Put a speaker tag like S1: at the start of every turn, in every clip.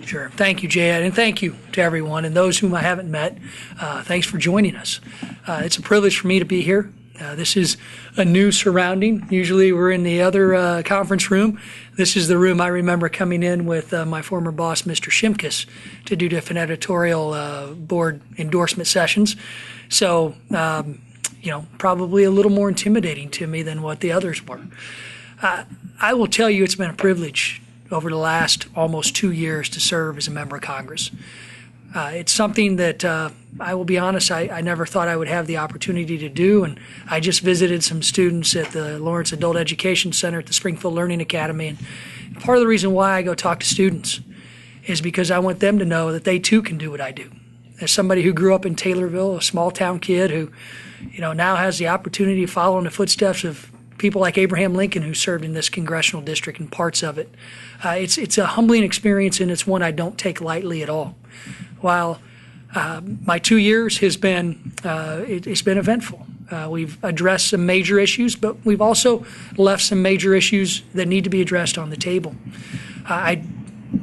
S1: Sure. Thank you, Jay, and thank you to everyone and those whom I haven't met. Thanks for joining us. It's a privilege for me to be here. This is a new surrounding. Usually we're in the other conference room. This is the room I remember coming in with my former boss, Mr. Shimkus, to do different editorial board endorsement sessions. So, probably a little more intimidating to me than what the others were. I will tell you it's been a privilege over the last almost 2 years to serve as a member of Congress. It's something that I will be honest, I never thought I would have the opportunity to do, and I just visited some students at the Lawrence Adult Education Center at the Springfield Learning Academy, and part of the reason why I go talk to students is because I want them to know that they too can do what I do. As somebody who grew up in Taylorville, a small town kid who now has the opportunity to follow in the footsteps of people like Abraham Lincoln, who served in this congressional district and parts of it. It's a humbling experience, and it's one I don't take lightly at all. While my 2 years has been, it's been eventful. We've addressed some major issues, but we've also left some major issues that need to be addressed on the table. I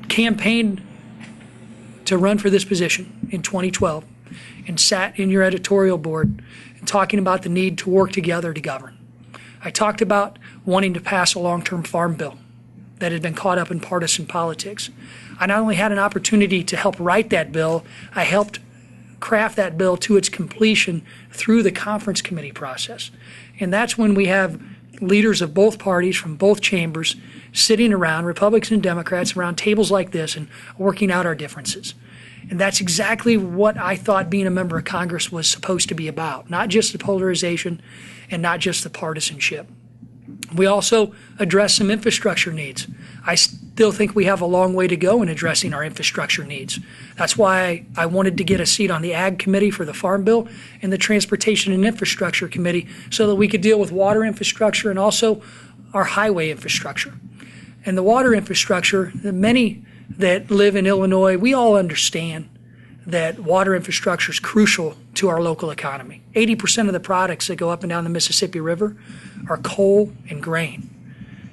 S1: campaigned to run for this position in 2012 and sat in your editorial board and talking about the need to work together to govern. I talked about wanting to pass a long-term farm bill that had been caught up in partisan politics. I not only had an opportunity to help write that bill, I helped craft that bill to its completion through the conference committee process. And that's when we have leaders of both parties from both chambers sitting around, Republicans and Democrats, around tables like this and working out our differences. And that's exactly what I thought being a member of Congress was supposed to be about, not just the polarization and not just the partisanship. We also address some infrastructure needs. I still think we have a long way to go in addressing our infrastructure needs. That's why I wanted to get a seat on the Ag Committee for the Farm Bill and the Transportation and Infrastructure Committee so that we could deal with water infrastructure and also our highway infrastructure. And the water infrastructure, many that live in Illinois, we all understand that water infrastructure is crucial to our local economy. 80% of the products that go up and down the Mississippi River are coal and grain.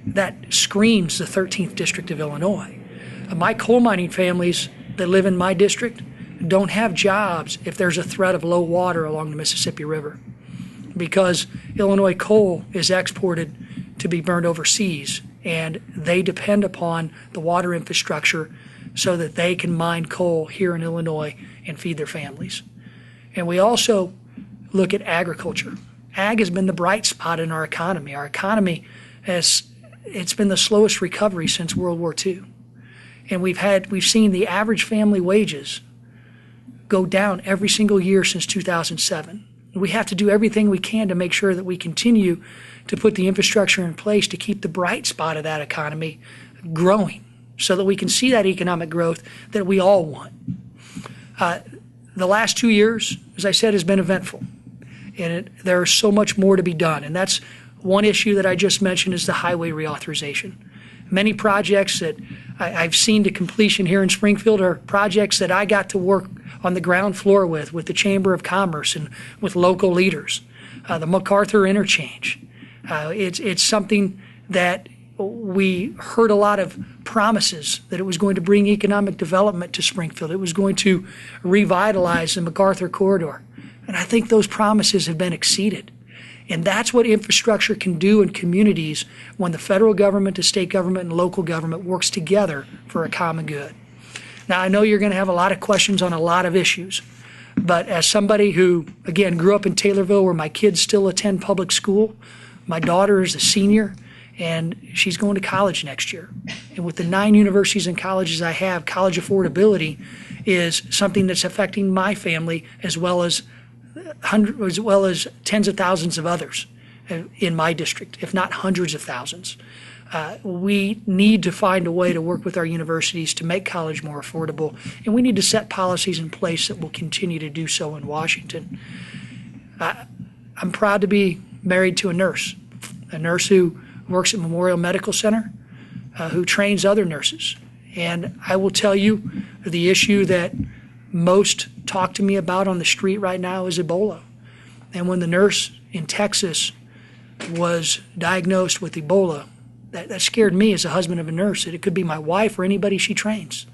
S1: That screams the 13th District of Illinois. My coal mining families that live in my district don't have jobs if there's a threat of low water along the Mississippi River, because Illinois coal is exported to be burned overseas, and they depend upon the water infrastructure so that they can mine coal here in Illinois and feed their families. And we also look at agriculture. Ag has been the bright spot in our economy. Our economy it's been the slowest recovery since World War II. And we've seen the average family wages go down every single year since 2007. We have to do everything we can to make sure that we continue to put the infrastructure in place to keep the bright spot of that economy growing so that we can see that economic growth that we all want. The last 2 years, as I said, has been eventful. And there's so much more to be done. And that's one issue that I just mentioned is the highway reauthorization. Many projects that I've seen to completion here in Springfield are projects that I got to work on the ground floor with the Chamber of Commerce and with local leaders. The MacArthur interchange. It's something that we heard a lot of promises that it was going to bring economic development to Springfield. It was going to revitalize the MacArthur corridor. And I think those promises have been exceeded. And that's what infrastructure can do in communities when the federal government, the state government, and local government works together for a common good. Now, I know you're going to have a lot of questions on a lot of issues, but as somebody who, again, grew up in Taylorville where my kids still attend public school, my daughter is a senior, and she's going to college next year. And with the 9 universities and colleges I have, college affordability is something that's affecting my family as well as tens of thousands of others in my district, if not hundreds of thousands. We need to find a way to work with our universities to make college more affordable, and we need to set policies in place that will continue to do so in Washington. I'm proud to be married to a nurse who works at Memorial Medical Center, who trains other nurses. And I will tell you, the issue that most talk to me about on the street right now is Ebola. And when the nurse in Texas was diagnosed with Ebola, that scared me as a husband of a nurse, that it could be my wife or anybody she trains.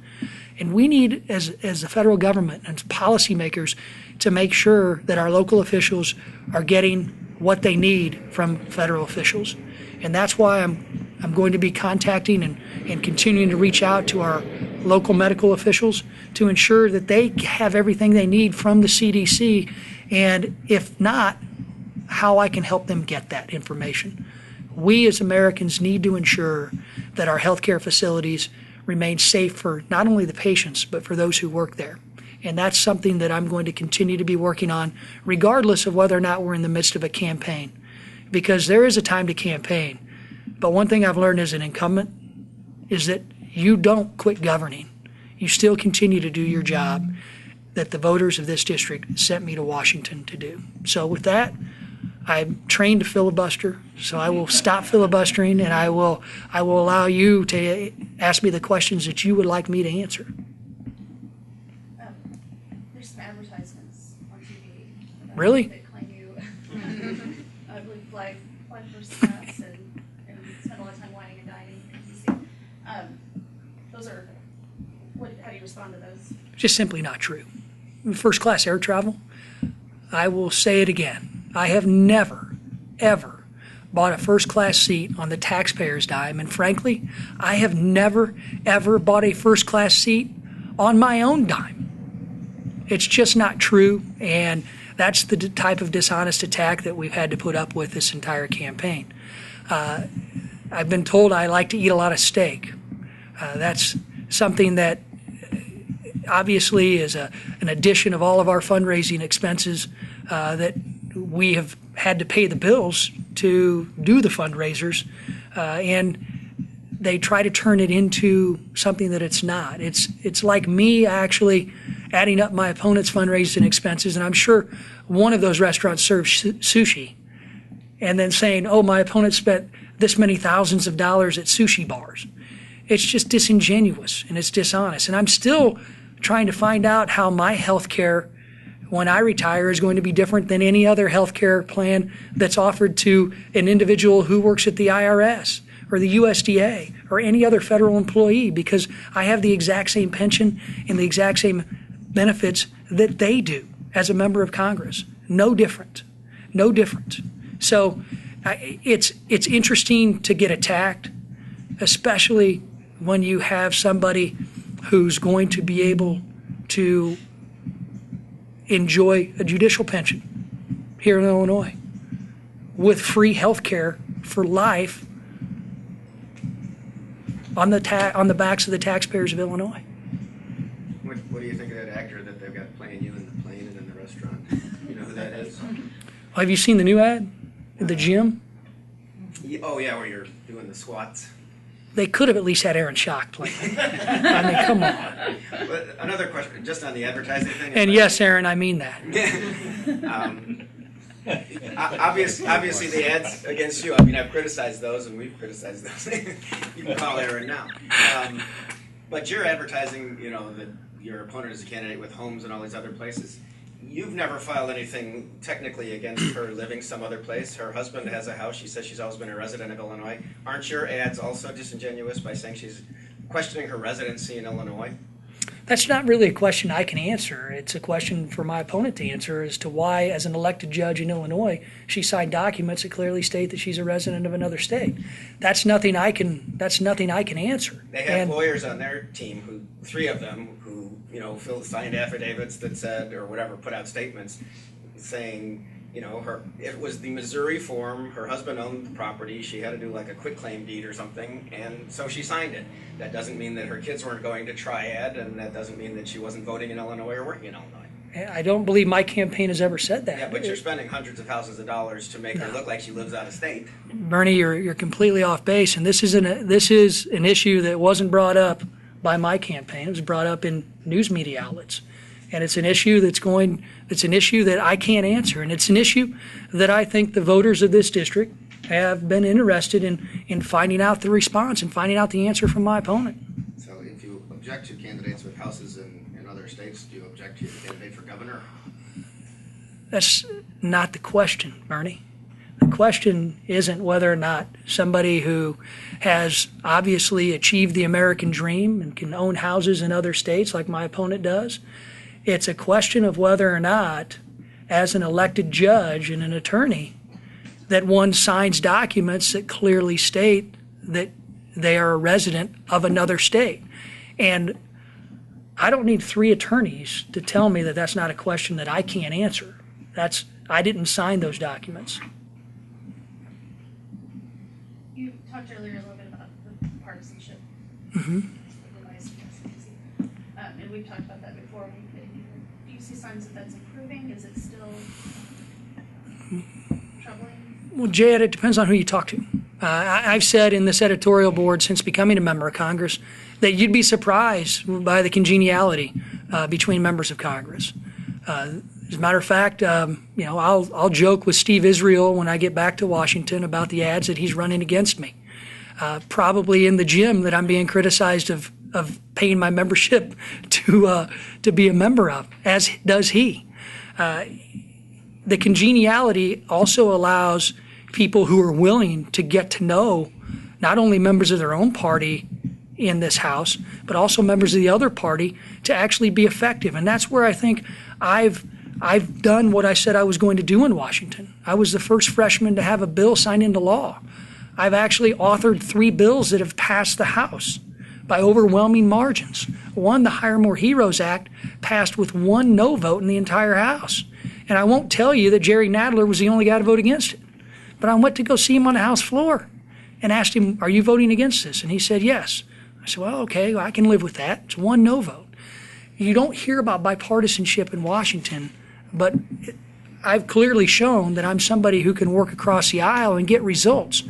S1: And we need, as the federal government and policymakers, to make sure that our local officials are getting what they need from federal officials. And that's why I'm going to be contacting and continuing to reach out to our local medical officials to ensure that they have everything they need from the CDC, and if not, how I can help them get that information. We as Americans need to ensure that our healthcare facilities remain safe for not only the patients, but for those who work there. And that's something that I'm going to continue to be working on, regardless of whether or not we're in the midst of a campaign. Because there is a time to campaign. But one thing I've learned as an incumbent is that you don't quit governing. You still continue to do your job that the voters of this district sent me to Washington to do. So with that, I'm trained to filibuster, so I will stop filibustering, and I will allow you to ask me the questions that you would like me to answer.
S2: There's some advertisements on TV.
S1: Really?
S2: That claim you ugly flag first class and spend a lot of time whining and dining in DC. Those are, how do you respond to those?
S1: Just simply not true. First class air travel, I will say it again. I have never, ever bought a first class seat on the taxpayer's dime. And frankly, I have never, ever bought a first class seat on my own dime. It's just not true. And that's the type of dishonest attack that we've had to put up with this entire campaign. I've been told I like to eat a lot of steak. That's something that obviously is an addition of all of our fundraising expenses that we have had to pay the bills to do the fundraisers, and they try to turn it into something that it's not. It's like me actually adding up my opponent's fundraising expenses, and I'm sure one of those restaurants serves sushi, and then saying, oh, my opponent spent this many thousands of dollars at sushi bars. It's just disingenuous, and it's dishonest. And I'm still trying to find out how my health care when I retire is going to be different than any other health care plan that's offered to an individual who works at the IRS or the USDA or any other federal employee, because I have the exact same pension and the exact same benefits that they do as a member of Congress. No different. No different. So it's interesting to get attacked, especially when you have somebody who's going to be able to enjoy a judicial pension here in Illinois with free health care for life on the backs of the taxpayers of Illinois.
S3: What do you think of that actor that they've got playing you in the plane and in the restaurant? You know who that is?
S1: Have you seen the new ad at the gym?
S3: Oh yeah, where you're doing the squats.
S1: They could have at least had Aaron Schock playing. I mean, come on.
S3: But another question, just on the advertising thing.
S1: And yes, Aaron, I mean that.
S3: Obviously, the ads against you. I mean, I've criticized those, and we've criticized those. You can call Aaron now. But you're advertising, you know, that your opponent is a candidate with homes and all these other places. You've never filed anything technically against her living some other place. Her husband has a house. She says she's always been a resident of Illinois. Aren't your ads also disingenuous by saying she's questioning her residency in Illinois?
S1: That's not really a question I can answer. It's a question for my opponent to answer as to why, as an elected judge in Illinois, she signed documents that clearly state that she's a resident of another state. That's nothing I can answer.
S3: They have lawyers on their team, three of them, who signed affidavits that said, or whatever, put out statements saying, it was the Missouri form, her husband owned the property, she had to do like a quitclaim deed or something, and so she signed it. That doesn't mean that her kids weren't going to Triad, and that doesn't mean that she wasn't voting in Illinois or working in Illinois.
S1: I don't believe my campaign has ever said that.
S3: Yeah, but you're spending hundreds of thousands of dollars to make her look like she lives out of state.
S1: Bernie, you're completely off base, and this is an issue that wasn't brought up by my campaign. It was brought up in news media outlets. And it's an issue it's an issue that I can't answer. And it's an issue that I think the voters of this district have been interested in finding out the response and finding out the answer from my opponent.
S3: So if you object to candidates with houses in other states, do you object to your candidate for governor?
S1: That's not the question, Bernie. The question isn't whether or not somebody who has obviously achieved the American dream and can own houses in other states like my opponent does. It's a question of whether or not, as an elected judge and an attorney, that one signs documents that clearly state that they are a resident of another state. And I don't need 3 attorneys to tell me that that's not a question that I can't answer. I didn't sign those documents.
S2: You talked earlier a little bit about the partisanship.
S1: Mm-hmm.
S2: And we've talked about that before. Do you see signs that that's improving? Is it still troubling?
S1: Well, Jay, it depends on who you talk to. I've said in this editorial board since becoming a member of Congress that you'd be surprised by the congeniality between members of Congress. As a matter of fact, I'll joke with Steve Israel when I get back to Washington about the ads that he's running against me. Probably in the gym that I'm being criticized of paying my membership to be a member of, as does he. The congeniality also allows people who are willing to get to know not only members of their own party in this House, but also members of the other party to actually be effective. And that's where I think I've done what I said I was going to do in Washington. I was the first freshman to have a bill signed into law. I've actually authored 3 bills that have passed the House by overwhelming margins. One, the Hire More Heroes Act, passed with 1 no vote in the entire House. And I won't tell you that Jerry Nadler was the only guy to vote against it. But I went to go see him on the House floor and asked him, "Are you voting against this?" And he said, "Yes." I said, "Well, okay, I can live with that. It's 1 no vote." You don't hear about bipartisanship in Washington, but I've clearly shown that I'm somebody who can work across the aisle and get results.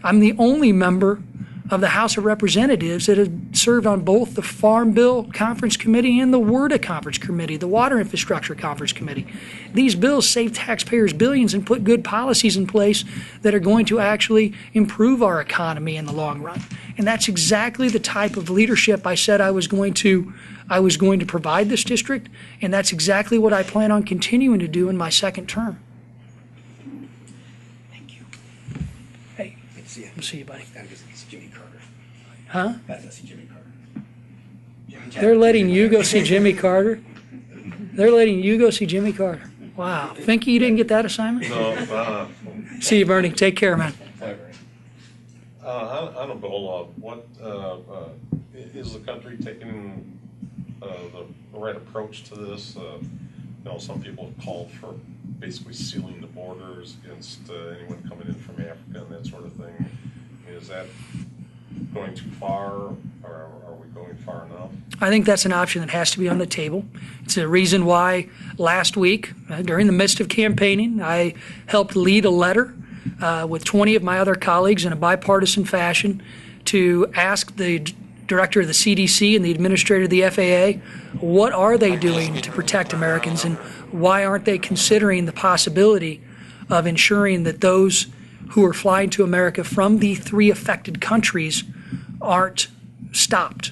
S1: I'm the only member of the House of Representatives that have served on both the Farm Bill Conference Committee and the WRDA Conference Committee, the Water Infrastructure Conference Committee. These bills save taxpayers billions and put good policies in place that are going to actually improve our economy in the long run. And that's exactly the type of leadership I said I was going to provide this district, and that's exactly what I plan on continuing to do in my second term.
S3: Thank you.
S1: Hey,
S3: Good to see you.
S1: we'll see you, buddy.
S3: Gotta go see Jimmy Carter.
S1: Huh?
S3: Gotta see Jimmy Carter.
S1: They're letting you go see Jimmy Carter? They're letting you go see Jimmy Carter. Wow. Finky, you didn't get that assignment?
S4: No.
S1: See you, Bernie. Take care, man.
S4: On a bill, what is the country taking the right approach to this? Some people have called for basically sealing the borders against anyone coming in from Africa and that sort of thing. Is that going too far, or are we going far enough?
S1: I think that's an option that has to be on the table. It's a reason why last week, during the midst of campaigning, I helped lead a letter with 20 of my other colleagues in a bipartisan fashion to ask the director of the CDC and the administrator of the FAA, what are they doing to protect Americans, and why aren't they considering the possibility of ensuring that those who are flying to America from the 3 affected countries aren't stopped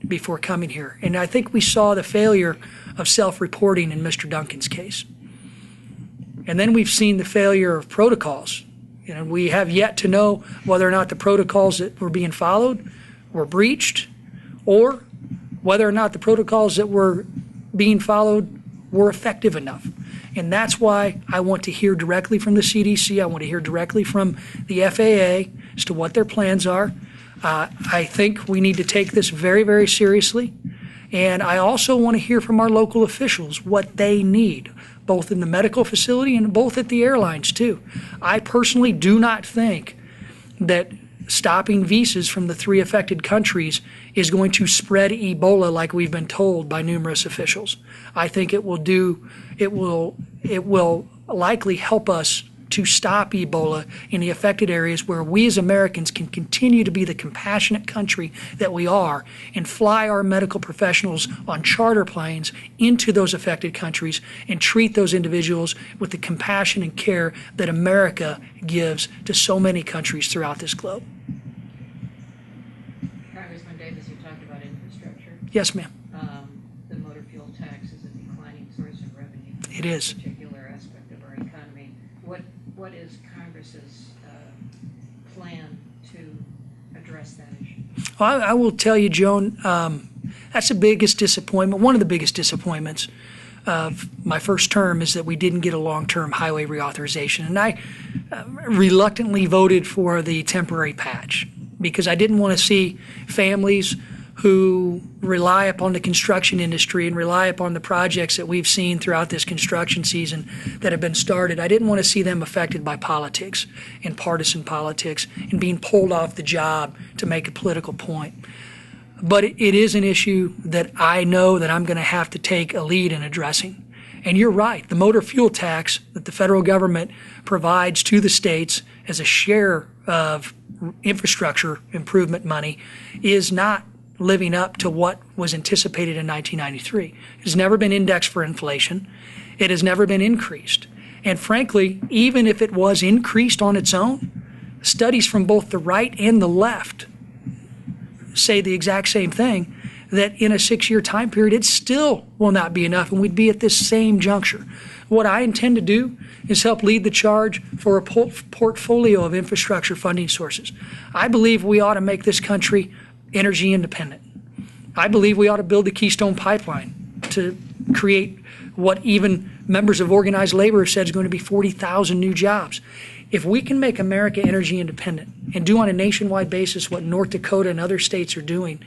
S1: before coming here. And I think we saw the failure of self-reporting in Mr. Duncan's case. And then we've seen the failure of protocols. We have yet to know whether or not the protocols that were being followed were breached, or whether or not the protocols that were being followed were effective enough. And that's why I want to hear directly from the CDC. I want to hear directly from the FAA as to what their plans are. I think we need to take this very, very seriously. And I also want to hear from our local officials what they need, both in the medical facility and both at the airlines, too. I personally do not think that stopping visas from the 3 affected countries is going to spread Ebola like we've been told by numerous officials. I think it will likely help us to stop Ebola in the affected areas where we as Americans can continue to be the compassionate country that we are and fly our medical professionals on charter planes into those affected countries and treat those individuals with the compassion and care that America gives to so many countries throughout this globe.
S5: Congressman Davis, you talked about infrastructure.
S1: Yes, ma'am.
S5: The motor fuel tax is a declining source of revenue.
S1: It is.
S5: A particular aspect of our economy. What is Congress Davis's plan to address that issue?
S1: Well, I will tell you, Joan, that's the biggest disappointment. One of the biggest disappointments of my first term is that we didn't get a long-term highway reauthorization. And I reluctantly voted for the temporary patch because I didn't want to see families who rely upon the construction industry and rely upon the projects that we've seen throughout this construction season that have been started. I didn't want to see them affected by politics and partisan politics and being pulled off the job to make a political point. But it is an issue that I know that I'm going to have to take a lead in addressing. And you're right, the motor fuel tax that the federal government provides to the states as a share of infrastructure improvement money is not living up to what was anticipated in 1993. It has never been indexed for inflation. It has never been increased. And frankly, even if it was increased on its own, studies from both the right and the left say the exact same thing, that in a 6-year time period, it still will not be enough, and we'd be at this same juncture. What I intend to do is help lead the charge for a portfolio of infrastructure funding sources. I believe we ought to make this country energy independent. I believe we ought to build the Keystone Pipeline to create what even members of organized labor have said is going to be 40,000 new jobs. If we can make America energy independent and do on a nationwide basis what North Dakota and other states are doing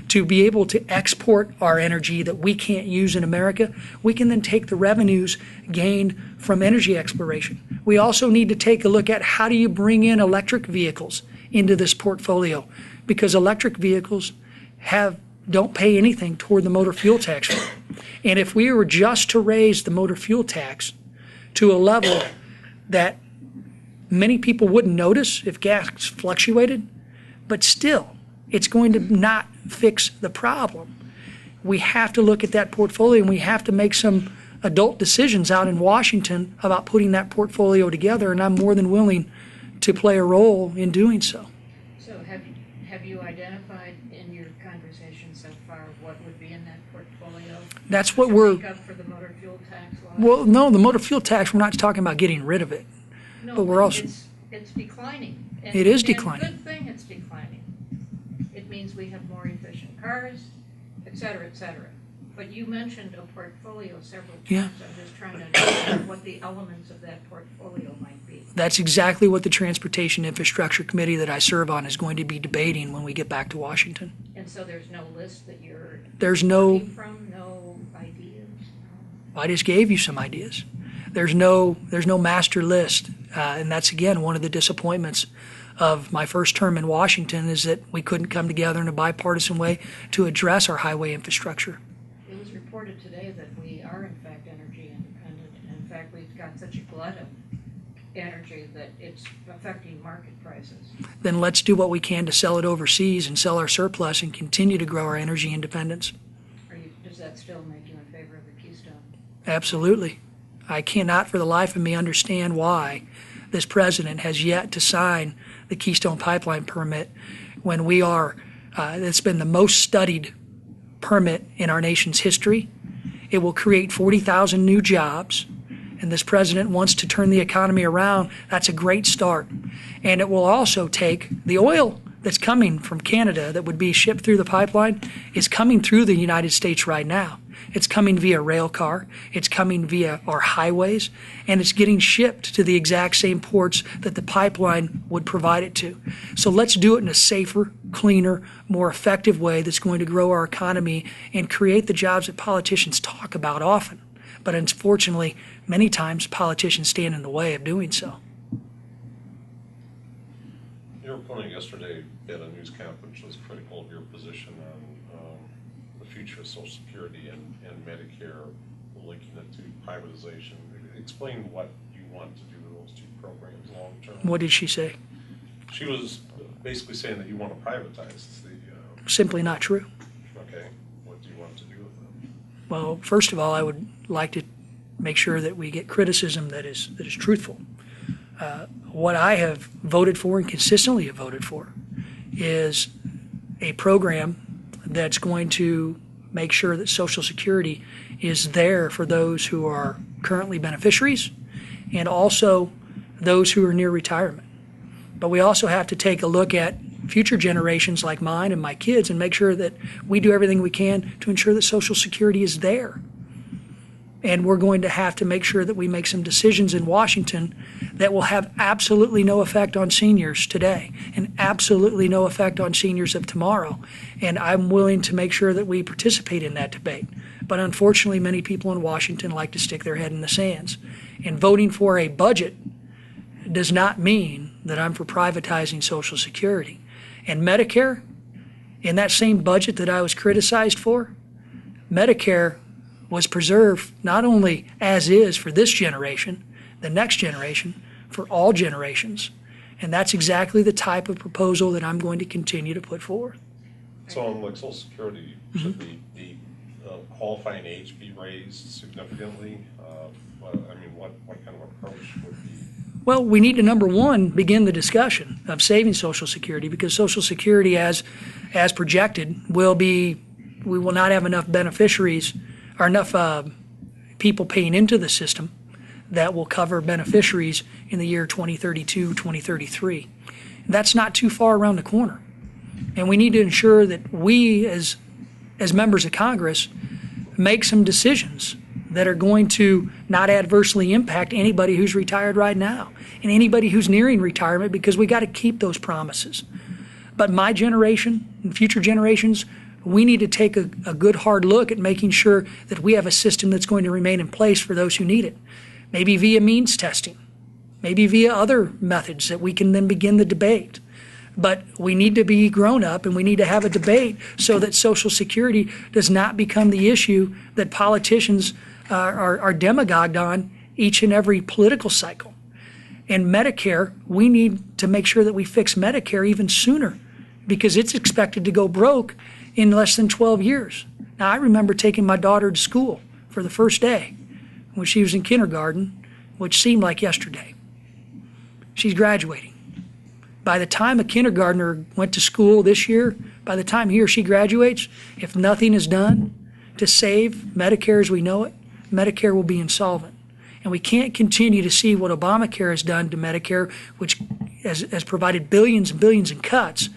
S1: to be able to export our energy that we can't use in America, we can then take the revenues gained from energy exploration. We also need to take a look at how do you bring in electric vehicles into this portfolio, because electric vehicles don't pay anything toward the motor fuel tax. And if we were just to raise the motor fuel tax to a level that many people wouldn't notice if gas fluctuated, but still, it's going to not fix the problem. We have to look at that portfolio, and we have to make some adult decisions out in Washington about putting that portfolio together, and I'm more than willing to play a role in doing so.
S5: So have you identified in your conversation so far what would be in that portfolio?
S1: That's what
S5: to
S1: we're...
S5: make up for the motor fuel tax law?
S1: Well, no, the motor fuel tax, we're not talking about getting rid of it.
S5: No,
S1: but we're also...
S5: It's declining. And,
S1: it is
S5: and
S1: declining.
S5: Good thing it's declining. It means we have more efficient cars, et cetera, et cetera. But you mentioned a portfolio several times.
S1: Yeah.
S5: I'm just trying to understand what the elements of that portfolio might be.
S1: That's exactly what the Transportation Infrastructure Committee that I serve on is going to be debating when we get back to Washington.
S5: And so there's no list that you're
S1: There's no...
S5: working from, no ideas? No.
S1: I just gave you some ideas. There's no master list, and that's again one of the disappointments of my first term in Washington is that we couldn't come together in a bipartisan way to address our highway infrastructure.
S5: It was reported today that we are in fact energy independent, and in fact we've got such a glut of energy that it's affecting market prices.
S1: Then let's do what we can to sell it overseas and sell our surplus and continue to grow our energy independence.
S5: Does that still make you in favor of the Keystone?
S1: Absolutely. I cannot for the life of me understand why this president has yet to sign the Keystone Pipeline permit when we are, it's been the most studied permit in our nation's history. It will create 40,000 new jobs, and this president wants to turn the economy around. That's a great start. And it will also take the oil that's coming from Canada that would be shipped through the pipeline is coming through the United States right now. It's coming via rail car, it's coming via our highways, and it's getting shipped to the exact same ports that the pipeline would provide it to. So let's do it in a safer, cleaner, more effective way that's going to grow our economy and create the jobs that politicians talk about often. But unfortunately, many times politicians stand in the way of doing so.
S4: Your opponent yesterday at a news conference was critical of your position on the future of Social Security and Medicare, linking it to privatization. Explain what you want to do to those two programs long term.
S1: What did she say?
S4: She was basically saying that you want to privatize the.
S1: Simply not true.
S4: Okay, what do you want to do with them?
S1: Well, first of all, I would like to make sure that we get criticism that is truthful. What I have voted for and consistently have voted for is a program that's going to make sure that Social Security is there for those who are currently beneficiaries, and also those who are near retirement. But we also have to take a look at future generations like mine and my kids and make sure that we do everything we can to ensure that Social Security is there. And we're going to have to make sure that we make some decisions in Washington that will have absolutely no effect on seniors today and absolutely no effect on seniors of tomorrow. And I'm willing to make sure that we participate in that debate. But unfortunately, many people in Washington like to stick their head in the sands. And voting for a budget does not mean that I'm for privatizing Social Security. And Medicare, in that same budget that I was criticized for, Medicare was preserved not only as is for this generation, the next generation, for all generations. And that's exactly the type of proposal that I'm going to continue to put forth.
S4: So on like Social Security, should the qualifying age be raised significantly? I mean, what kind of approach would be?
S1: Well, we need to, number one, begin the discussion of saving Social Security, because Social Security, as projected, we will not have enough beneficiaries or enough people paying into the system that will cover beneficiaries in the year 2032, 2033. That's not too far around the corner. And we need to ensure that we, as members of Congress, make some decisions that are going to not adversely impact anybody who's retired right now and anybody who's nearing retirement, because we got to keep those promises. But my generation and future generations, we need to take a good hard look at making sure that we have a system that's going to remain in place for those who need it. Maybe via means testing, maybe via other methods that we can then begin the debate. But we need to be grown up and we need to have a debate so that Social Security does not become the issue that politicians are demagogued on each and every political cycle. And Medicare, we need to make sure that we fix Medicare even sooner, because it's expected to go broke in less than 12 years. Now, I remember taking my daughter to school for the first day when she was in kindergarten, which seemed like yesterday. She's graduating. By the time a kindergartner went to school this year, by the time he or she graduates, if nothing is done to save Medicare as we know it, Medicare will be insolvent. And we can't continue to see what Obamacare has done to Medicare, which has provided billions and billions in cuts,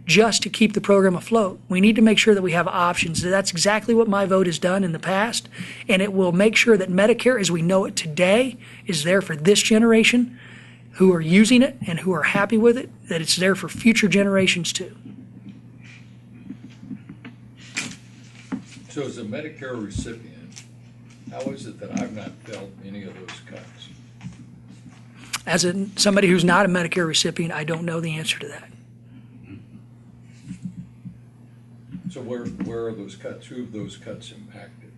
S1: just to keep the program afloat. We need to make sure that we have options. That's exactly what my vote has done in the past, and it will make sure that Medicare as we know it today is there for this generation who are using it and who are happy with it, that it's there for future generations too.
S6: So as a Medicare recipient, how is it that I've not felt any of those cuts?
S1: As somebody who's not a Medicare recipient, I don't know the answer to that.
S6: So where are those cuts? Who have those cuts impacted?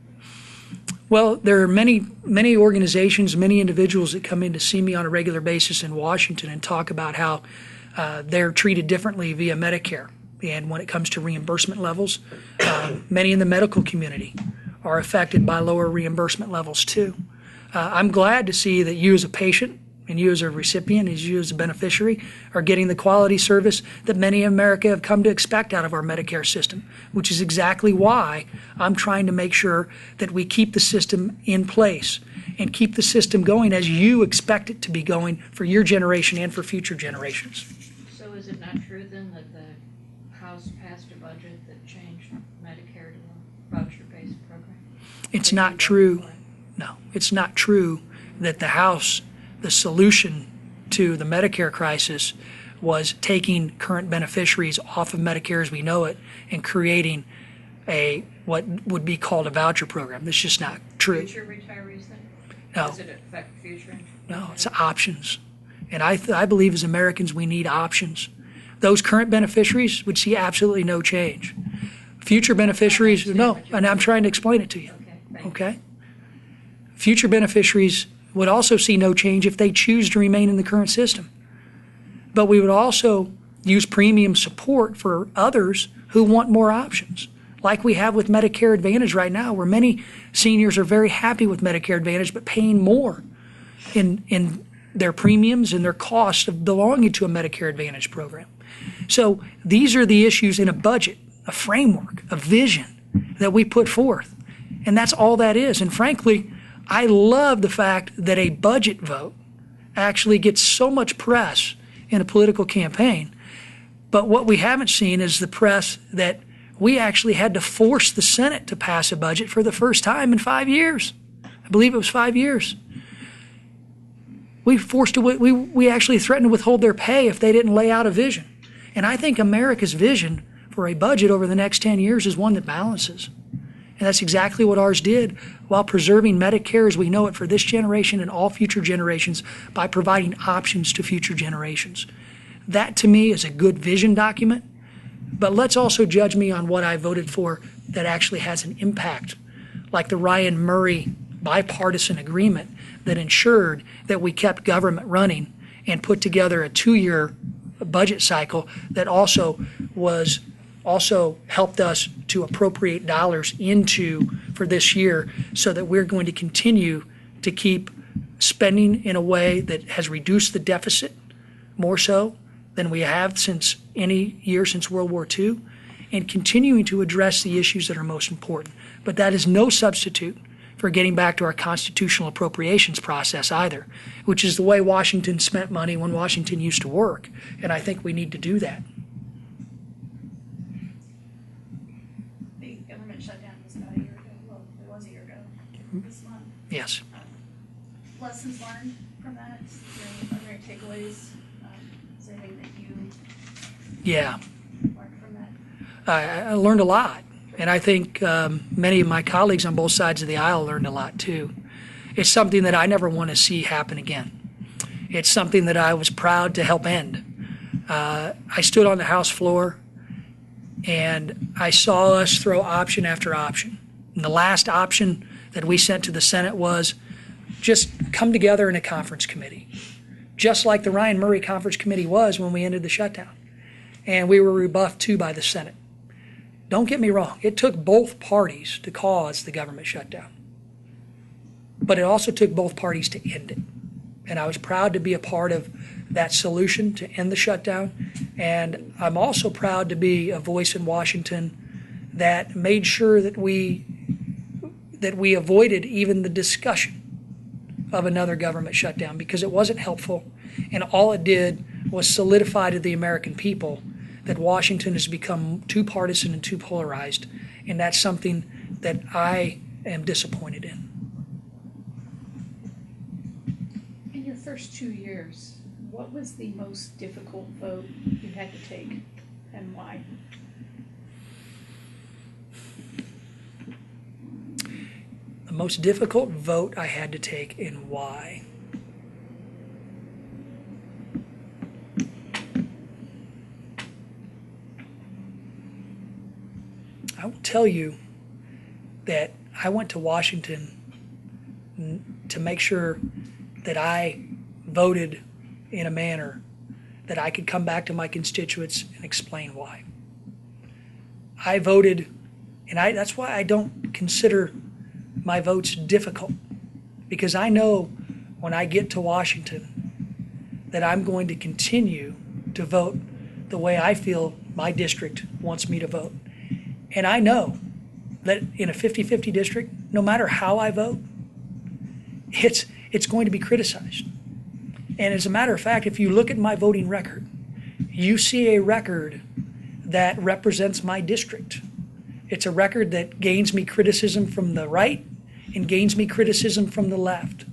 S1: Well, there are many organizations, many individuals that come in to see me on a regular basis in Washington and talk about how they're treated differently via Medicare. And when it comes to reimbursement levels, many in the medical community are affected by lower reimbursement levels too. I'm glad to see that you as a patient and you as a recipient, as you as a beneficiary, are getting the quality service that many in America have come to expect out of our Medicare system, which is exactly why I'm trying to make sure that we keep the system in place and keep the system going as you expect it to be going for your generation and for future generations.
S5: So is it not true then that the House passed a budget that changed Medicare to a voucher-based program?
S1: It's not true. No, it's not true that the solution to the Medicare crisis was taking current beneficiaries off of Medicare as we know it and creating what would be called a voucher program. That's just not true.
S5: Future retirees then?
S1: No.
S5: Does it affect future?
S1: No, it's options. And I believe as Americans we need options. Those current beneficiaries would see absolutely no change. Future beneficiaries, no, and I'm trying to explain it to you. Okay? Future beneficiaries would also see no change if they choose to remain in the current system. But we would also use premium support for others who want more options, like we have with Medicare Advantage right now, where many seniors are very happy with Medicare Advantage but paying more in their premiums and their cost of belonging to a Medicare Advantage program. So these are the issues in a budget, a framework, a vision that we put forth. And that's all that is. And frankly, I love the fact that a budget vote actually gets so much press in a political campaign. But what we haven't seen is the press that we actually had to force the Senate to pass a budget for the first time in 5 years. I believe it was 5 years. We actually threatened to withhold their pay if they didn't lay out a vision. And I think America's vision for a budget over the next 10 years is one that balances. And that's exactly what ours did, while preserving Medicare as we know it for this generation and all future generations by providing options to future generations. That, to me, is a good vision document. But let's also judge me on what I voted for that actually has an impact, like the Ryan Murray bipartisan agreement that ensured that we kept government running and put together a 2-year budget cycle that also helped us to appropriate dollars into for this year, so that we're going to continue to keep spending in a way that has reduced the deficit more so than we have since any year since World War II, and continuing to address the issues that are most important. But that is no substitute for getting back to our constitutional appropriations process either, which is the way Washington spent money when Washington used to work. And I think we need to do that.
S2: The government shutdown was about a year ago. Well, it was a year ago this month.
S1: Yes.
S2: Lessons learned from that? Are there any takeaways? Is there anything that you
S1: Yeah.
S2: learned from that?
S1: I learned a lot. And I think many of my colleagues on both sides of the aisle learned a lot too. It's something that I never want to see happen again. It's something that I was proud to help end. I stood on the House floor and I saw us throw option after option. And the last option that we sent to the Senate was just come together in a conference committee, just like the Ryan Murray Conference Committee was when we ended the shutdown. And we were rebuffed too by the Senate. Don't get me wrong, it took both parties to cause the government shutdown. But it also took both parties to end it. And I was proud to be a part of that solution to end the shutdown. And I'm also proud to be a voice in Washington that made sure that we avoided even the discussion of another government shutdown, because it wasn't helpful. And all it did was solidify to the American people that Washington has become too partisan and too polarized, and that's something that I am disappointed in.
S7: In your first 2 years, what was the most difficult vote you had to take, and why?
S1: The most difficult vote I had to take and why? I will tell you that I went to Washington to make sure that I voted in a manner that I could come back to my constituents and explain why. I voted, and that's why I don't consider my votes difficult, because I know when I get to Washington that I'm going to continue to vote the way I feel my district wants me to vote. And I know that in a 50-50 district, no matter how I vote, it's going to be criticized. And as a matter of fact, if you look at my voting record, you see a record that represents my district. It's a record that gains me criticism from the right and gains me criticism from the left.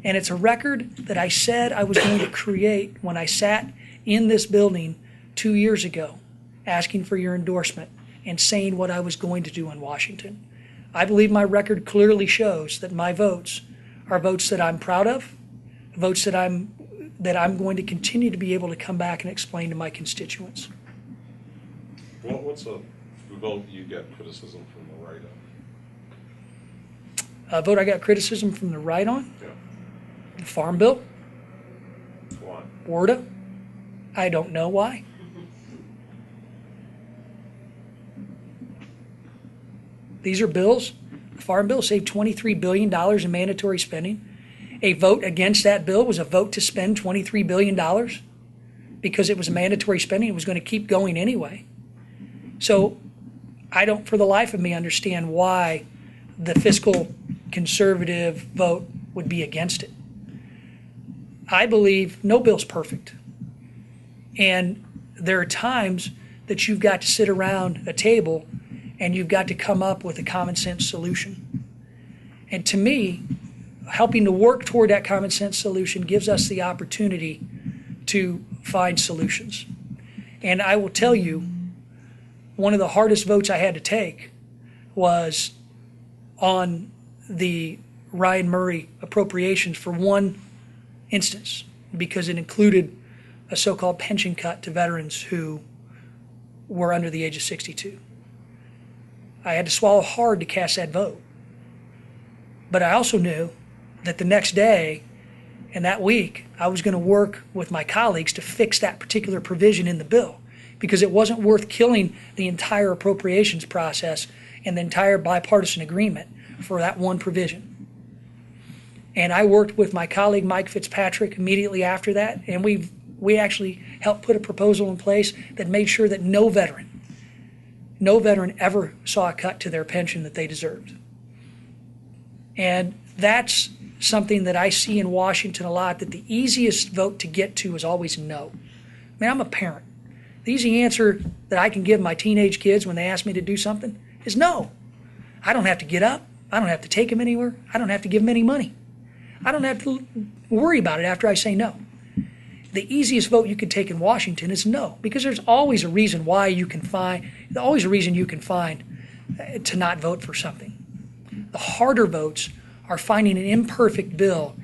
S1: And it's a record that I said I was going to create when I sat in this building 2 years ago, asking for your endorsement and saying what I was going to do in Washington. I believe my record clearly shows that my votes are votes that I'm proud of, votes that I'm going to continue to be able to come back and explain to my constituents.
S4: Well, what's a vote you get criticism from the right on?
S1: A vote I got criticism from the right on?
S4: Yeah.
S1: The Farm Bill?
S4: Why?
S1: WRDA? I don't know why. These are bills. The Farm Bill saved $23 billion in mandatory spending. A vote against that bill was a vote to spend $23 billion because it was mandatory spending. It was going to keep going anyway. So I don't, for the life of me, understand why the fiscal conservative vote would be against it. I believe no bill's perfect. And there are times that you've got to sit around a table and you've got to come up with a common sense solution. And to me, helping to work toward that common sense solution gives us the opportunity to find solutions. And I will tell you, one of the hardest votes I had to take was on the Ryan Murray appropriations for one instance, because it included a so-called pension cut to veterans who were under the age of 62. I had to swallow hard to cast that vote. But I also knew that the next day and that week, I was going to work with my colleagues to fix that particular provision in the bill, because it wasn't worth killing the entire appropriations process and the entire bipartisan agreement for that one provision. And I worked with my colleague Mike Fitzpatrick immediately after that, and we actually helped put a proposal in place that made sure that no veteran ever saw a cut to their pension that they deserved. And that's something that I see in Washington a lot, that the easiest vote to get to is always no. I mean, I'm a parent. The easy answer that I can give my teenage kids when they ask me to do something is no. I don't have to get up. I don't have to take them anywhere. I don't have to give them any money. I don't have to worry about it after I say no. The easiest vote you could take in Washington is no, because there's always a reason why you can find, always a reason you can find to not vote for something. The harder votes are finding an imperfect bill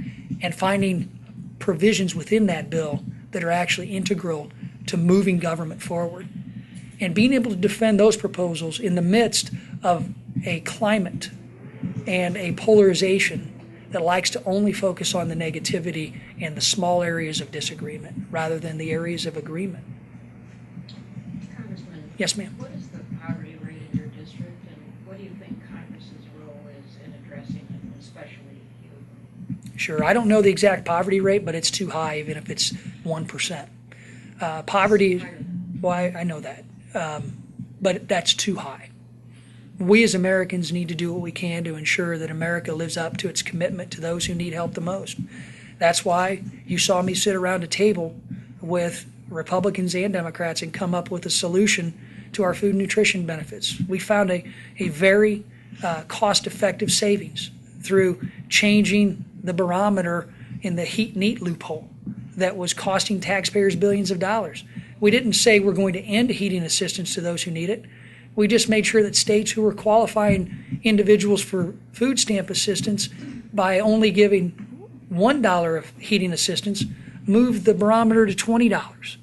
S1: and finding provisions within that bill that are actually integral to moving government forward. And being able to defend those proposals in the midst of a climate and a polarization that likes to only focus on the negativity and the small areas of disagreement rather than the areas of agreement.
S5: Congressman.
S1: Yes, ma'am.
S5: What is the poverty rate in your district, and what do you think Congress's role is in addressing it, especially you?
S1: Sure. I don't know the exact poverty rate, but it's too high, even if it's 1%. Poverty, well, I know that, but that's too high. We as Americans need to do what we can to ensure that America lives up to its commitment to those who need help the most. That's why you saw me sit around a table with Republicans and Democrats and come up with a solution to our food and nutrition benefits. We found a very cost-effective savings through changing the barometer in the heat and eat loophole that was costing taxpayers billions of dollars. We didn't say we're going to end heating assistance to those who need it. We just made sure that states who were qualifying individuals for food stamp assistance by only giving $1 of heating assistance moved the barometer to $20.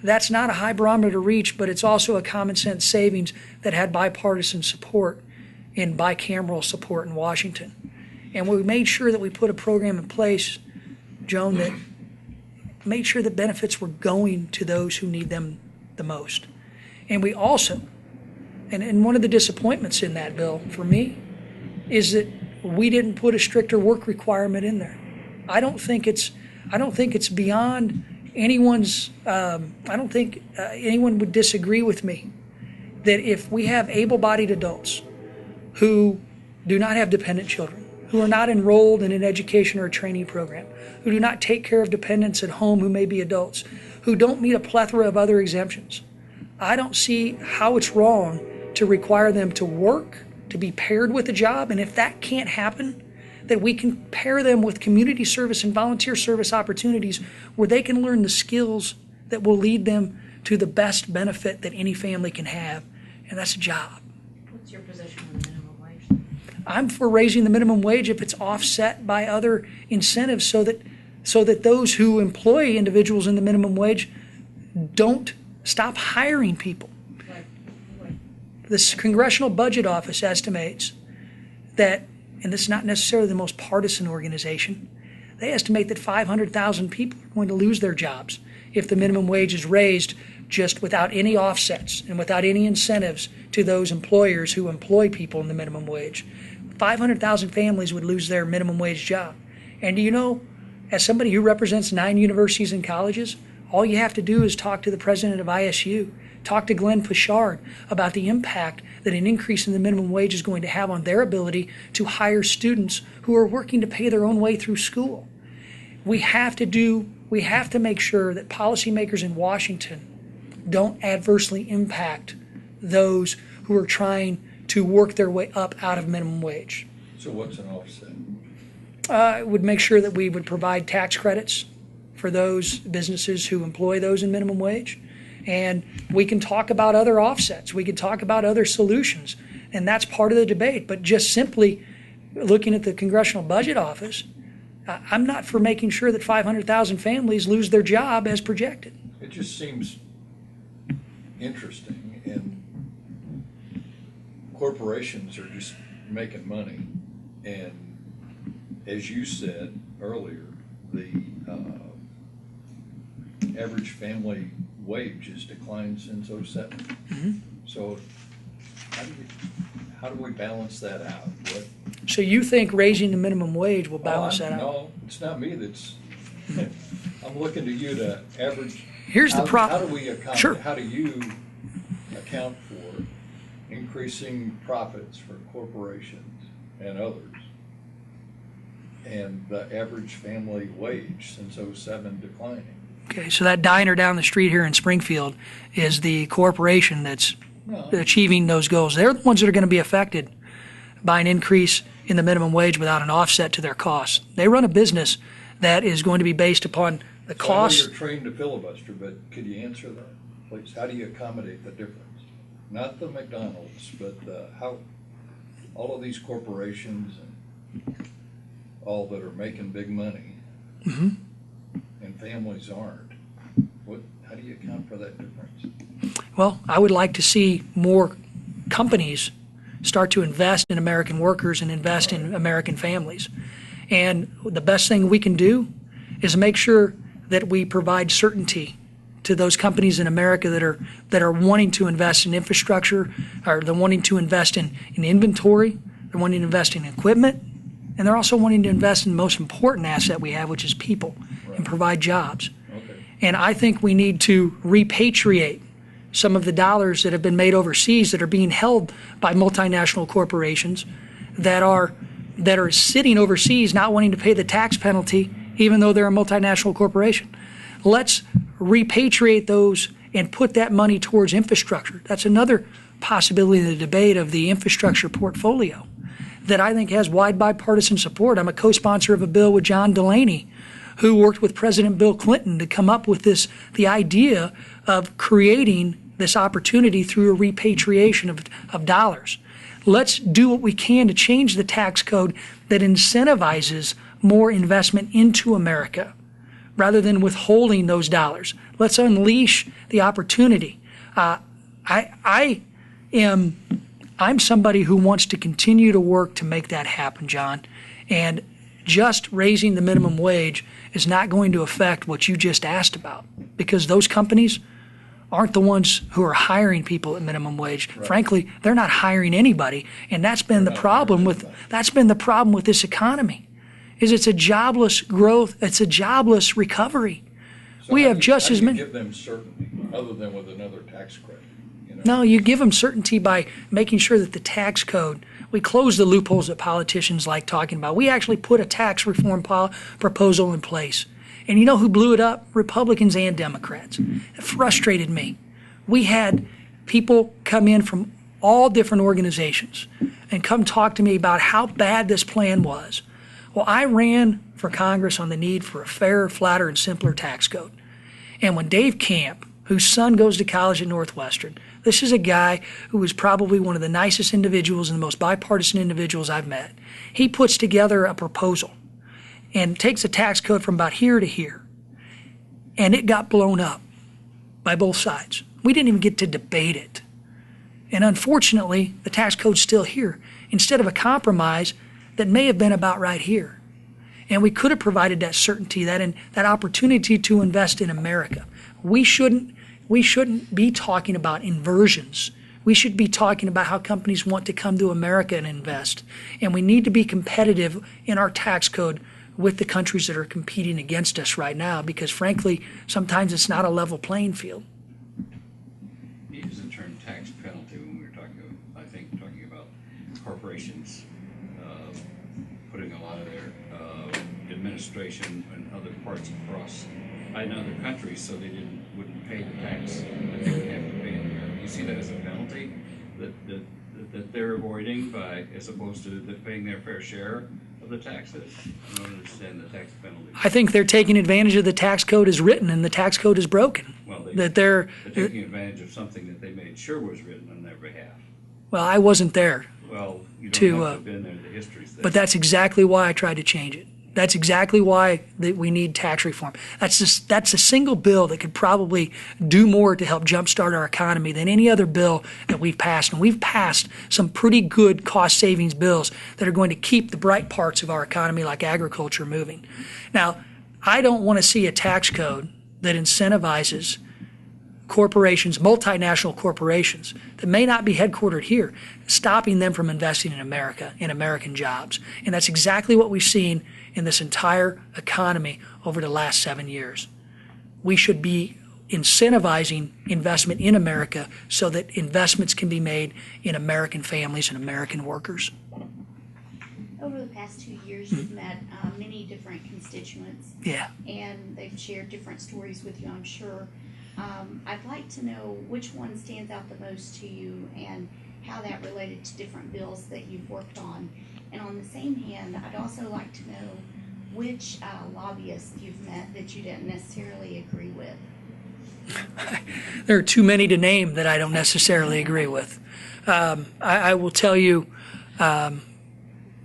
S1: That's not a high barometer to reach, but it's also a common sense savings that had bipartisan support and bicameral support in Washington. And we made sure that we put a program in place, Joan, that made sure that benefits were going to those who need them the most. And we also, and one of the disappointments in that bill for me is that we didn't put a stricter work requirement in there. I don't think it's beyond anyone's. I don't think anyone would disagree with me that if we have able-bodied adults who do not have dependent children, who are not enrolled in an education or a training program, who do not take care of dependents at home who may be adults, who don't meet a plethora of other exemptions, I don't see how it's wrong to require them to work, to be paired with a job, and if that can't happen, that we can pair them with community service and volunteer service opportunities where they can learn the skills that will lead them to the best benefit that any family can have, and that's a job.
S5: What's your position on the minimum wage?
S1: I'm for raising the minimum wage if it's offset by other incentives so that those who employ individuals in the minimum wage don't stop hiring people. The Congressional Budget Office estimates that, and this is not necessarily the most partisan organization, they estimate that 500,000 people are going to lose their jobs if the minimum wage is raised just without any offsets and without any incentives to those employers who employ people in the minimum wage. 500,000 families would lose their minimum wage job. And do you know, as somebody who represents 9 universities and colleges, all you have to do is talk to the president of ISU, talk to Glenn Pichard about the impact that an increase in the minimum wage is going to have on their ability to hire students who are working to pay their own way through school. we have to make sure that policymakers in Washington don't adversely impact those who are trying to work their way up out of minimum wage.
S6: So what's an offset?
S1: It would make sure that we would provide tax credits for those businesses who employ those in minimum wage. And we can talk about other offsets. We can talk about other solutions. And that's part of the debate. But just simply looking at the Congressional Budget Office, I'm not for making sure that 500,000 families lose their job as projected.
S6: It just seems interesting, and corporations are just making money. And as you said earlier, the average family wage has declined since '07.
S1: Mm-hmm.
S6: So how do we balance that out? What?
S1: So you think raising the minimum wage will balance that out?
S6: No, it's not me that's, I'm looking to you to average.
S1: Here's the problem.
S6: How do we account?
S1: Sure.
S6: How do you account for increasing profits for corporations and others, and the average family wage since '07 declining?
S1: Okay, so that diner down the street here in Springfield is the corporation that's achieving those goals. They're the ones that are going to be affected by an increase in the minimum wage without an offset to their costs. They run a business that is going to be based upon the costs.
S6: I know you're trained to filibuster, but could you answer that, please? How do you accommodate the difference? Not the McDonald's, but how all of these corporations and all that are making big money,
S1: Mm-hmm.
S6: and families aren't. How do you account for that difference?
S1: Well, I would like to see more companies start to invest in American workers and invest in American families. And the best thing we can do is make sure that we provide certainty to those companies in America that are wanting to invest in infrastructure, or they're wanting to invest in inventory, they're wanting to invest in equipment, and they're also wanting to invest in the most important asset we have, which is people, and provide jobs.
S6: Okay.
S1: And I think we need to repatriate some of the dollars that have been made overseas that are being held by multinational corporations that are sitting overseas not wanting to pay the tax penalty even though they're a multinational corporation. Let's repatriate those and put that money towards infrastructure. That's another possibility in the debate of the infrastructure portfolio that I think has wide bipartisan support. I'm a co-sponsor of a bill with John Delaney, who worked with President Bill Clinton to come up with the idea of creating this opportunity through a repatriation of dollars. Let's do what we can to change the tax code that incentivizes more investment into America rather than withholding those dollars. Let's unleash the opportunity. I'm somebody who wants to continue to work to make that happen, John. And just raising the minimum wage is not going to affect what you just asked about, because those companies aren't the ones who are hiring people at minimum wage.
S6: Right.
S1: Frankly, they're not hiring anybody, and that's been the problem with this economy. It's a jobless growth, it's a jobless recovery.
S6: So
S1: We
S6: how
S1: have
S6: do you-
S1: just
S6: how
S1: as
S6: do you
S1: many.
S6: give them certainty other than with another tax credit? You know?
S1: No, you give them certainty by making sure that the tax code, we close the loopholes that politicians like talking about. We actually put a tax reform proposal in place. And you know who blew it up? Republicans and Democrats. It frustrated me. We had people come in from all different organizations and come talk to me about how bad this plan was. Well, I ran for Congress on the need for a fairer, flatter, and simpler tax code. And when Dave Camp, whose son goes to college at Northwestern, this is a guy who is probably one of the nicest individuals and the most bipartisan individuals I've met. He puts together a proposal and takes a tax code from about here to here. And it got blown up by both sides. We didn't even get to debate it. And unfortunately, the tax code's still here instead of a compromise that may have been about right here. And we could have provided that certainty, that opportunity to invest in America. We shouldn't be talking about inversions. We should be talking about how companies want to come to America and invest. And we need to be competitive in our tax code with the countries that are competing against us right now, because frankly, sometimes it's not a level playing field.
S8: You used the term tax penalty when we were talking about corporations putting a lot of their administration in other parts across in other countries, so they wouldn't pay the tax that they would have to pay in America. You see that as a penalty that they're avoiding by, as opposed to paying their fair share of the taxes? I don't understand the tax penalty.
S1: I think they're taking advantage of the tax code as written, and the tax code is broken.
S8: Well,
S1: they're
S8: taking advantage of something that they made sure was written on their behalf.
S1: Well, I wasn't there,
S8: Well, you don't
S1: To,
S8: have to have been there. The history's there.
S1: but that's exactly why I tried to change it. That's exactly why that we need tax reform. That's a single bill that could probably do more to help jumpstart our economy than any other bill that we've passed. And we've passed some pretty good cost savings bills that are going to keep the bright parts of our economy, like agriculture, moving. Now, I don't want to see a tax code that incentivizes corporations, multinational corporations that may not be headquartered here, stopping them from investing in America, in American jobs. And that's exactly what we've seen in this entire economy over the last 7 years. We should be incentivizing investment in America so that investments can be made in American families and American workers.
S9: Over the past 2 years, you've met many different constituents,
S1: Yeah.
S9: and they've shared different stories with you, I'm sure. I'd like to know which one stands out the most to you and how that related to different bills that you've worked on. And on the same hand, I'd also like to know which lobbyists you've met that you didn't necessarily agree with.
S1: There are too many to name that I don't necessarily agree with. I will tell you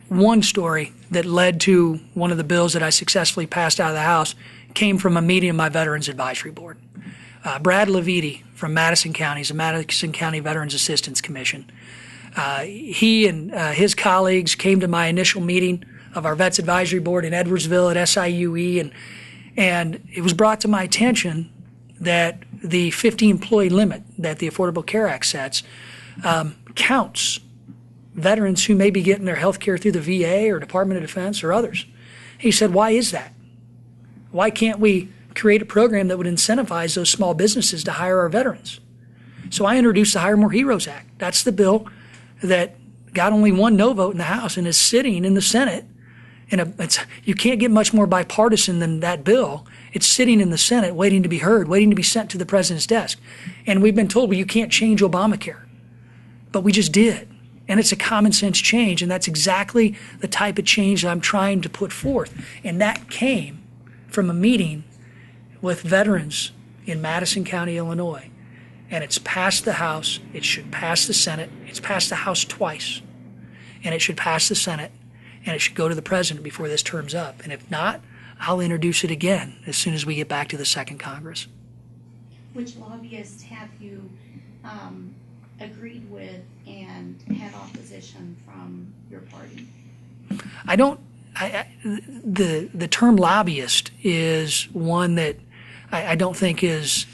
S1: one story that led to one of the bills that I successfully passed out of the House came from a meeting of my Veterans Advisory Board. Brad Leviti from Madison County, he's the Madison County Veterans Assistance Commission. He and his colleagues came to my initial meeting of our Vets Advisory Board in Edwardsville at SIUE, and it was brought to my attention that the 50-employee limit that the Affordable Care Act sets counts veterans who may be getting their health care through the VA or Department of Defense or others. He said, why is that? Why can't we create a program that would incentivize those small businesses to hire our veterans? So I introduced the Hire More Heroes Act. That's the bill that got only one no vote in the House and is sitting in the Senate. You can't get much more bipartisan than that bill. It's sitting in the Senate waiting to be heard, waiting to be sent to the president's desk. And we've been told, well, you can't change Obamacare. But we just did. And it's a common sense change, and that's exactly the type of change that I'm trying to put forth. And that came from a meeting with veterans in Madison County, Illinois. And it's passed the House, it should pass the Senate, it's passed the House twice, and it should pass the Senate, and it should go to the president before this term's up. And if not, I'll introduce it again as soon as we get back to the second Congress.
S9: Which lobbyists have you agreed with and had opposition from your party?
S1: The term lobbyist is one that I don't think is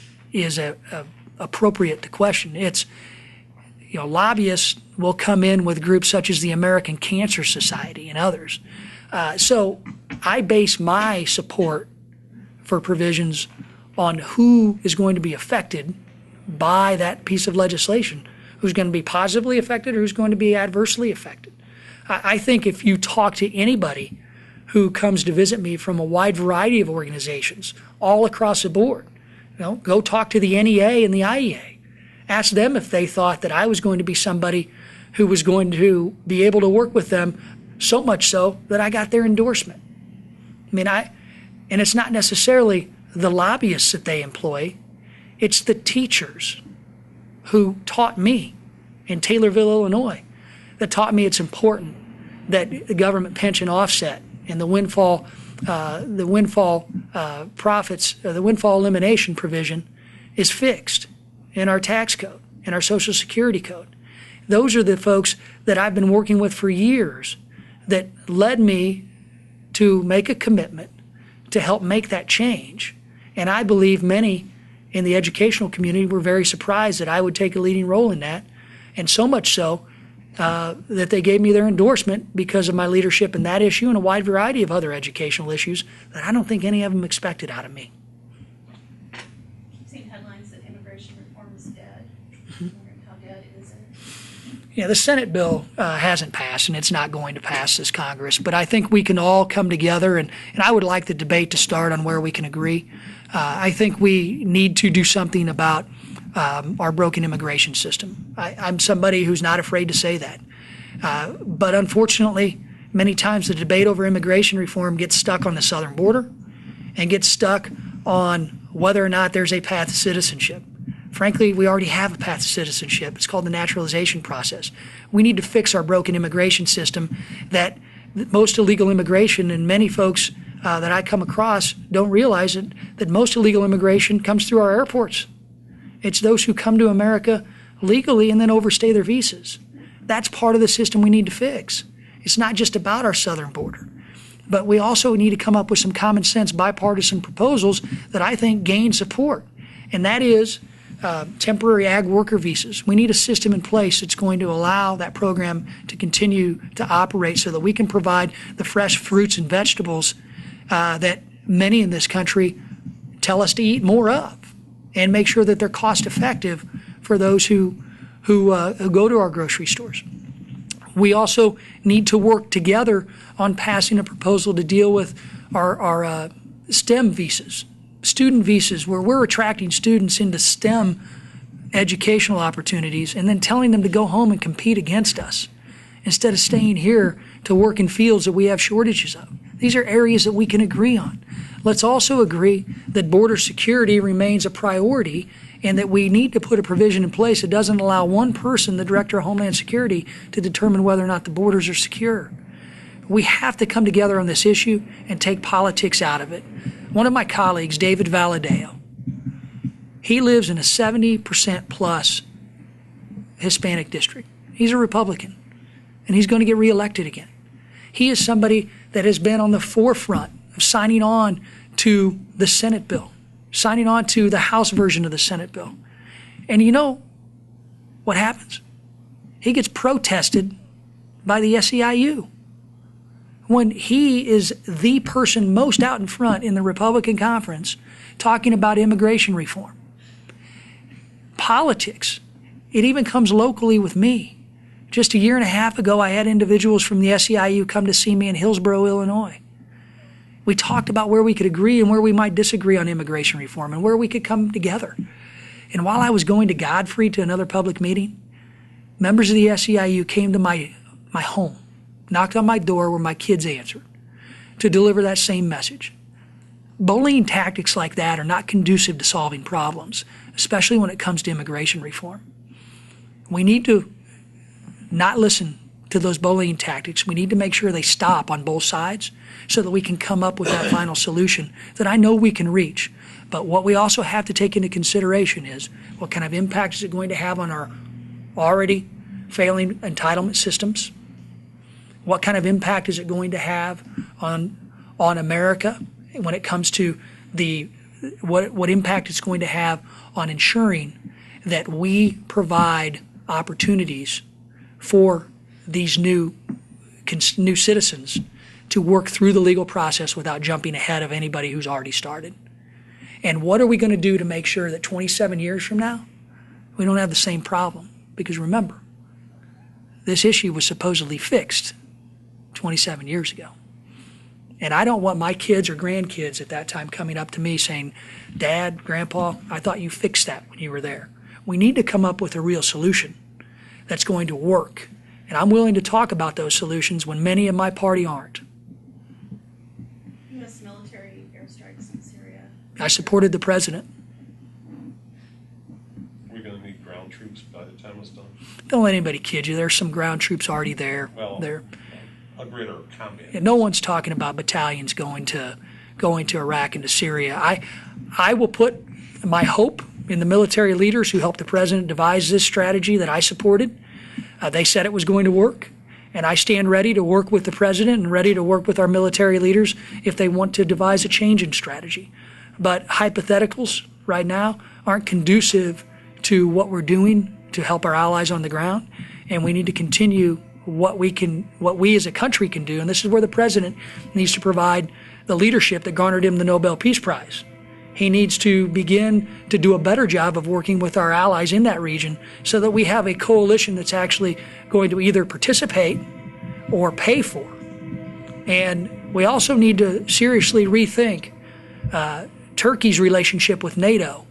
S1: appropriate to question. It's, lobbyists will come in with groups such as the American Cancer Society and others. So I base my support for provisions on who is going to be affected by that piece of legislation, who's going to be positively affected or who's going to be adversely affected. I think if you talk to anybody who comes to visit me from a wide variety of organizations all across the board, go talk to the NEA and the IEA. Ask them if they thought that I was going to be somebody who was going to be able to work with them, so much so that I got their endorsement. And it's not necessarily the lobbyists that they employ, it's the teachers who taught me in Taylorville, Illinois, that taught me it's important that the government pension offset and the windfall profits, the windfall elimination provision is fixed in our tax code, in our Social Security code. Those are the folks that I've been working with for years that led me to make a commitment to help make that change. And I believe many in the educational community were very surprised that I would take a leading role in that, and so much so that they gave me their endorsement because of my leadership in that issue and a wide variety of other educational issues that I don't think any of them expected out of me.
S2: I've seen headlines that immigration reform is dead. I'm wondering how dead is it?
S1: Yeah, the Senate bill hasn't passed, and it's not going to pass this Congress. But I think we can all come together, and I would like the debate to start on where we can agree. I think we need to do something about our broken immigration system. I'm somebody who's not afraid to say that. But unfortunately, many times the debate over immigration reform gets stuck on the southern border and gets stuck on whether or not there's a path to citizenship. Frankly, we already have a path to citizenship. It's called the naturalization process. We need to fix our broken immigration system that most illegal immigration, and many folks that I come across don't realize that most illegal immigration comes through our airports. It's those who come to America legally and then overstay their visas. That's part of the system we need to fix. It's not just about our southern border, but we also need to come up with some common sense bipartisan proposals that I think gain support, and that is temporary ag worker visas. We need a system in place that's going to allow that program to continue to operate so that we can provide the fresh fruits and vegetables that many in this country tell us to eat more of, and make sure that they're cost effective for those who go to our grocery stores. We also need to work together on passing a proposal to deal with our STEM visas, student visas, where we're attracting students into STEM educational opportunities and then telling them to go home and compete against us instead of staying here to work in fields that we have shortages of. These are areas that we can agree on. Let's also agree that border security remains a priority and that we need to put a provision in place that doesn't allow one person, the Director of Homeland Security, to determine whether or not the borders are secure. We have to come together on this issue and take politics out of it. One of my colleagues, David Valadeo, he lives in a 70% plus Hispanic district. He's a Republican, and he's going to get reelected again. He is somebody that has been on the forefront of signing on to the Senate bill, signing on to the House version of the Senate bill. And you know what happens? He gets protested by the SEIU when he is the person most out in front in the Republican conference talking about immigration reform. Politics, it even comes locally with me. Just a year and a half ago, I had individuals from the SEIU come to see me in Hillsborough, Illinois. We talked about where we could agree and where we might disagree on immigration reform and where we could come together. And while I was going to Godfrey to another public meeting, members of the SEIU came to my home, knocked on my door where my kids answered, to deliver that same message. Bullying tactics like that are not conducive to solving problems, especially when it comes to immigration reform. We need to not listen to those bullying tactics. We need to make sure they stop on both sides so that we can come up with that final solution that I know we can reach. But what we also have to take into consideration is what kind of impact is it going to have on our already failing entitlement systems? What kind of impact is it going to have on America when it comes to what impact it's going to have on ensuring that we provide opportunities for these new citizens to work through the legal process without jumping ahead of anybody who's already started? And what are we going to do to make sure that 27 years from now, we don't have the same problem? Because remember, this issue was supposedly fixed 27 years ago. And I don't want my kids or grandkids at that time coming up to me saying, "Dad, Grandpa, I thought you fixed that when you were there." We need to come up with a real solution that's going to work. And I'm willing to talk about those solutions when many in my party aren't.
S2: U.S. military airstrikes in Syria.
S1: I supported the president.
S4: We're going to need ground troops by the time it's done.
S1: Don't let anybody kid you. There's some ground troops already there.
S4: Well,
S1: There.
S4: a greater combat.
S1: Yeah, no one's talking about battalions going to Iraq and to Syria. I will put my hope in the military leaders who helped the president devise this strategy that I supported. They said it was going to work, and I stand ready to work with the president and ready to work with our military leaders if they want to devise a change in strategy. But hypotheticals right now aren't conducive to what we're doing to help our allies on the ground, and we need to continue what we as a country can do. And this is where the president needs to provide the leadership that garnered him the Nobel Peace Prize. He needs to begin to do a better job of working with our allies in that region so that we have a coalition that's actually going to either participate or pay for. And we also need to seriously rethink Turkey's relationship with NATO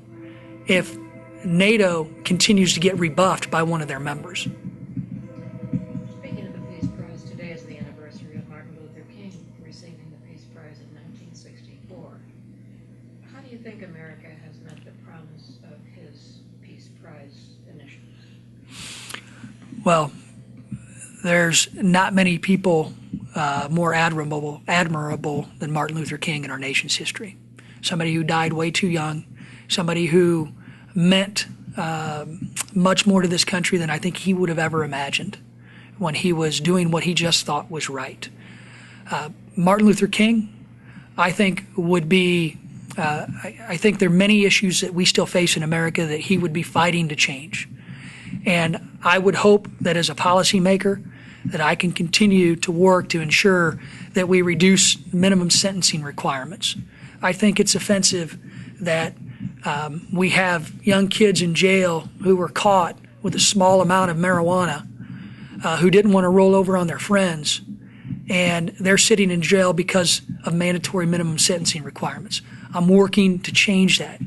S1: if NATO continues to get rebuffed by one of their members.
S5: Speaking of the Peace Prize, today is the anniversary of Martin Luther King receiving the Peace Prize in 1964. How do you think America has met the promise of his Peace Prize initiatives?
S1: Well, there's not many people more admirable than Martin Luther King in our nation's history. Somebody who died way too young, somebody who meant much more to this country than I think he would have ever imagined when he was doing what he just thought was right. Martin Luther King, I think, would be, I think there are many issues that we still face in America that he would be fighting to change. And I would hope that as a policymaker, that I can continue to work to ensure that we reduce minimum sentencing requirements. I think it's offensive that we have young kids in jail who were caught with a small amount of marijuana who didn't want to roll over on their friends, and they're sitting in jail because of mandatory minimum sentencing requirements. I'm working to change that.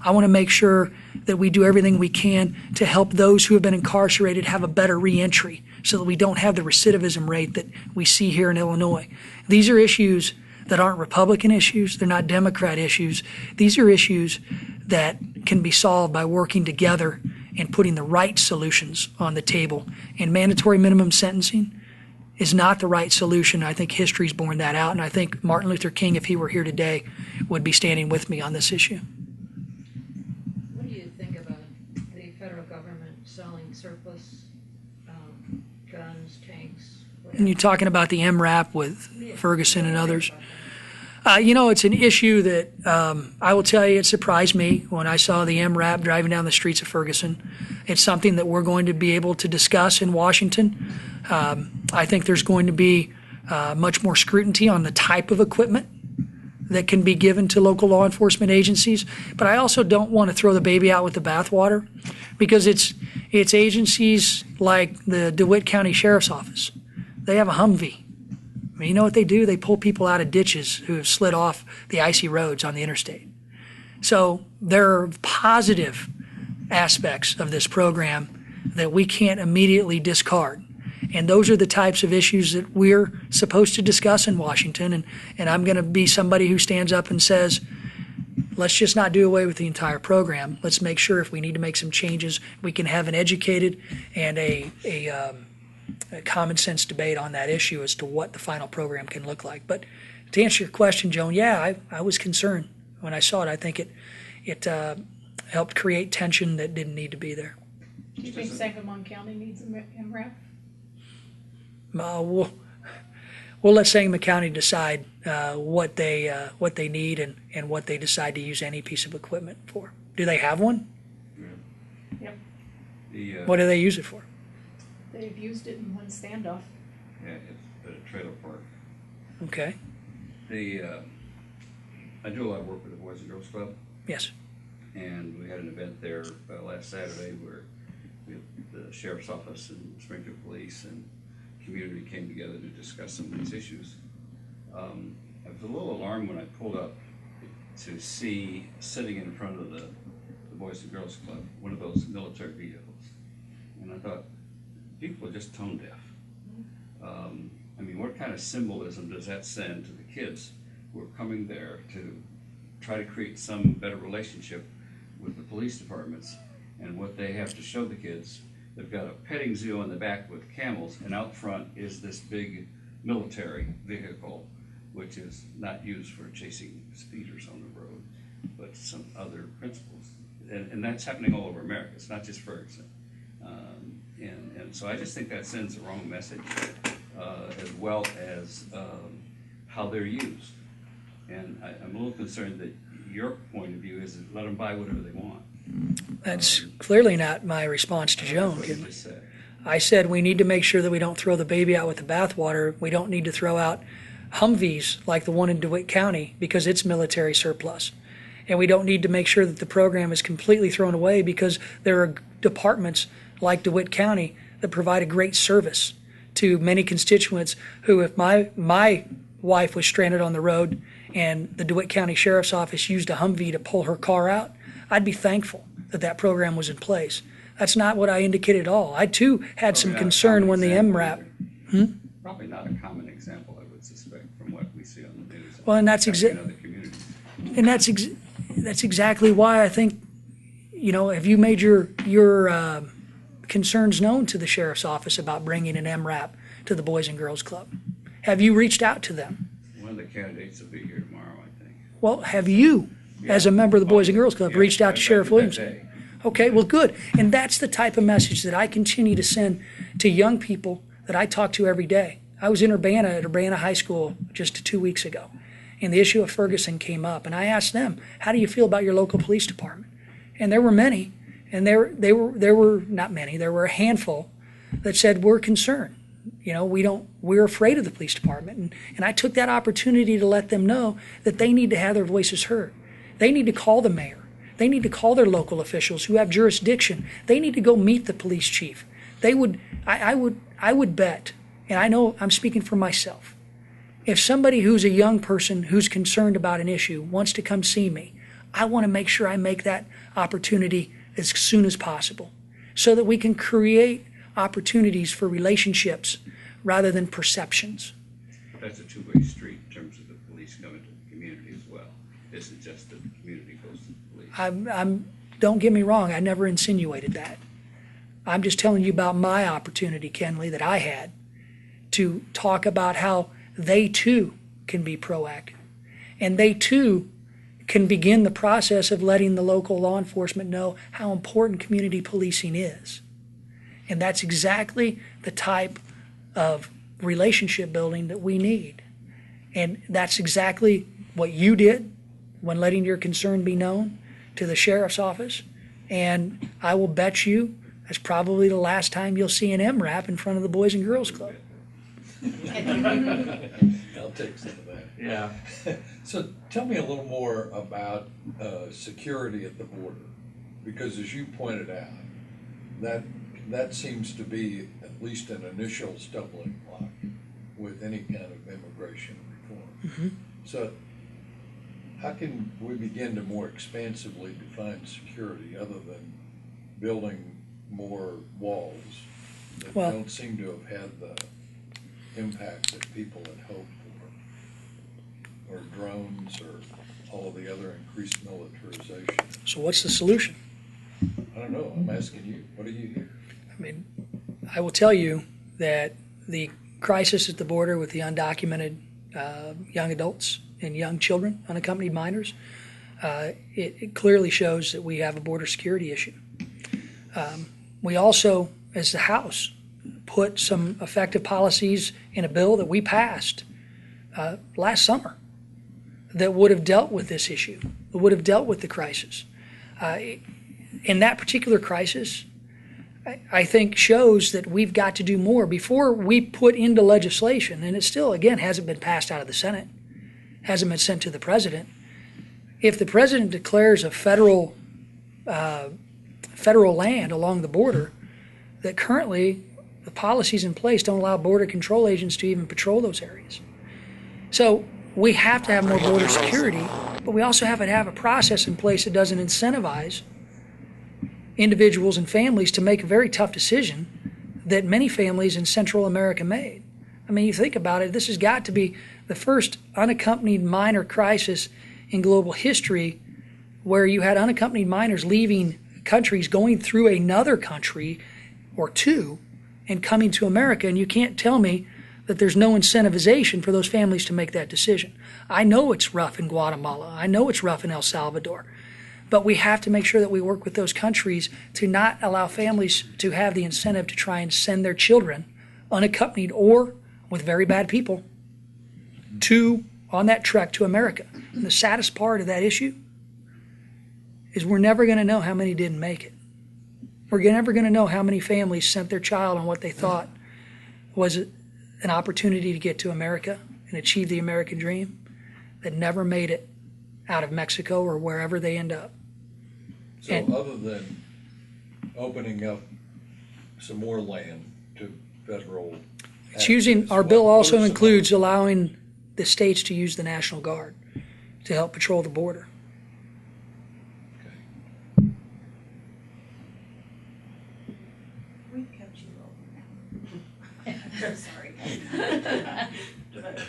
S1: I want to make sure that we do everything we can to help those who have been incarcerated have a better reentry so that we don't have the recidivism rate that we see here in Illinois. These are issues that aren't Republican issues. They're not Democrat issues. These are issues that can be solved by working together and putting the right solutions on the table. And mandatory minimum sentencing is not the right solution. I think history's borne that out, and I think Martin Luther King, if he were here today, would be standing with me on this issue.
S5: What do you think about the federal government selling surplus guns, tanks, whatever?
S1: And you're talking about the MRAP with Ferguson and others. It's an issue that I will tell you, it surprised me when I saw the MRAP driving down the streets of Ferguson. It's something that we're going to be able to discuss in Washington. I think there's going to be much more scrutiny on the type of equipment that can be given to local law enforcement agencies. But I also don't want to throw the baby out with the bathwater, because it's agencies like the DeWitt County Sheriff's Office. They have a Humvee. I mean, you know what they do? They pull people out of ditches who have slid off the icy roads on the interstate. So there are positive aspects of this program that we can't immediately discard. And those are the types of issues that we're supposed to discuss in Washington. And I'm going to be somebody who stands up and says, let's just not do away with the entire program. Let's make sure if we need to make some changes, we can have an educated and a common sense debate on that issue as to what the final program can look like. But to answer your question, Joan, yeah, I was concerned when I saw it. I think it helped create tension that didn't need to be there.
S7: Do you think Sangamon County needs a MRAP?
S1: We'll let Sangamon County decide what they need and what they decide to use any piece of equipment for. Do they have one?
S7: Yep.
S1: What do they use it for?
S7: They've used it in one standoff.
S8: Yeah, it's at a trailer park.
S1: Okay.
S8: I do a lot of work with the Boys and Girls Club,
S1: Yes.
S8: and we had an event there last Saturday where the sheriff's office and Springfield Police and community came together to discuss some of these issues. I was a little alarmed when I pulled up to see, sitting in front of the Boys and Girls Club, one of those military vehicles. And I thought, people are just tone deaf. I mean, what kind of symbolism does that send to the kids who are coming there to try to create some better relationship with the police departments, and what they have to show the kids? They've got a petting zoo in the back with camels, and out front is this big military vehicle, which is not used for chasing speeders on the road, but some other principles. And that's happening all over America. It's not just Ferguson. And so I just think that sends the wrong message, as well as how they're used. And I'm a little concerned that your point of view is to let them buy whatever they want.
S1: That's clearly not my response to Joan.
S8: That's what you just said.
S1: I said we need to make sure that we don't throw the baby out with the bathwater. We don't need to throw out Humvees like the one in DeWitt County because it's military surplus. And we don't need to make sure that the program is completely thrown away, because there are departments like DeWitt County that provide a great service to many constituents who, if my wife was stranded on the road and the DeWitt County Sheriff's Office used a Humvee to pull her car out, I'd be thankful that that program was in place. That's not what I indicated at all. I too had some concern when the MRAP.
S8: Probably not a common example, I would suspect, from what we see on the news.
S1: Well, and that's
S8: in other communities.
S1: And that's exactly why I think, have you made your concerns known to the sheriff's office about bringing an MRAP to the Boys and Girls Club? Have you reached out to them?
S8: One of the candidates will be here tomorrow, I think.
S1: Well, have you, as a member of the Boys and Girls Club, reached out to Sheriff Williamson? Okay, well, good. And that's the type of message that I continue to send to young people that I talk to every day. I was in Urbana at Urbana High School just 2 weeks ago, and the issue of Ferguson came up, and I asked them, how do you feel about your local police department? And there were many, and there were not many, there were a handful that said, we're concerned. We're afraid of the police department. And I took that opportunity to let them know that they need to have their voices heard. They need to call the mayor. They need to call their local officials who have jurisdiction. They need to go meet the police chief. I would bet, and I know I'm speaking for myself, if somebody who's a young person who's concerned about an issue wants to come see me, I want to make sure I make that opportunity as soon as possible so that we can create opportunities for relationships rather than perceptions.
S8: That's a two-way street in terms of the police coming to the community as well. This is just that the community goes to the police.
S1: Don't get me wrong, I never insinuated that. I'm just telling you about my opportunity, Kenley, that I had to talk about how they too can be proactive. And they too can begin the process of letting the local law enforcement know how important community policing is. And that's exactly the type of relationship building that we need. And that's exactly what you did when letting your concern be known to the sheriff's office. And I will bet you that's probably the last time you'll see an MRAP in front of the Boys and Girls Club.
S6: I'll take some of that.
S8: Yeah.
S6: So tell me a little more about security at the border, because as you pointed out, that seems to be at least an initial stumbling block with any kind of immigration reform.
S1: Mm-hmm.
S6: So how can we begin to more expansively define security other than building more walls that don't seem to have had the impact that people had hoped for, or drones, or all of the other increased militarization?
S1: So what's the solution?
S6: I don't know. I'm asking you. What do you hear?
S1: I mean, I will tell you that the crisis at the border with the undocumented young adults and young children, unaccompanied minors, it clearly shows that we have a border security issue. We also, as the House, put some effective policies in a bill that we passed last summer that would have dealt with this issue, that would have dealt with the crisis. In that particular crisis, I think shows that we've got to do more before we put into legislation, and it still, again, hasn't been passed out of the Senate, hasn't been sent to the president. If the president declares a federal land along the border, that currently the policies in place don't allow border control agents to even patrol those areas. So we have to have more border security, but we also have to have a process in place that doesn't incentivize individuals and families to make a very tough decision that many families in Central America made. I mean, you think about it, this has got to be the first unaccompanied minor crisis in global history where you had unaccompanied minors leaving countries, going through another country or two and coming to America, and you can't tell me that there's no incentivization for those families to make that decision. I know it's rough in Guatemala. I know it's rough in El Salvador. But we have to make sure that we work with those countries to not allow families to have the incentive to try and send their children unaccompanied or with very bad people on that trek to America. And the saddest part of that issue is we're never going to know how many didn't make it. We're never going to know how many families sent their child on what they thought was an opportunity to get to America and achieve the American dream that never made it out of Mexico or wherever they end up.
S6: So
S1: And-
S6: other than opening up some more land to federal.
S1: It's using,
S6: access,
S1: our bill
S6: what are
S1: also
S6: some
S1: includes
S6: other-
S1: allowing the states to use the National Guard to help patrol the border.
S2: We've kept you over now. I'm sorry. But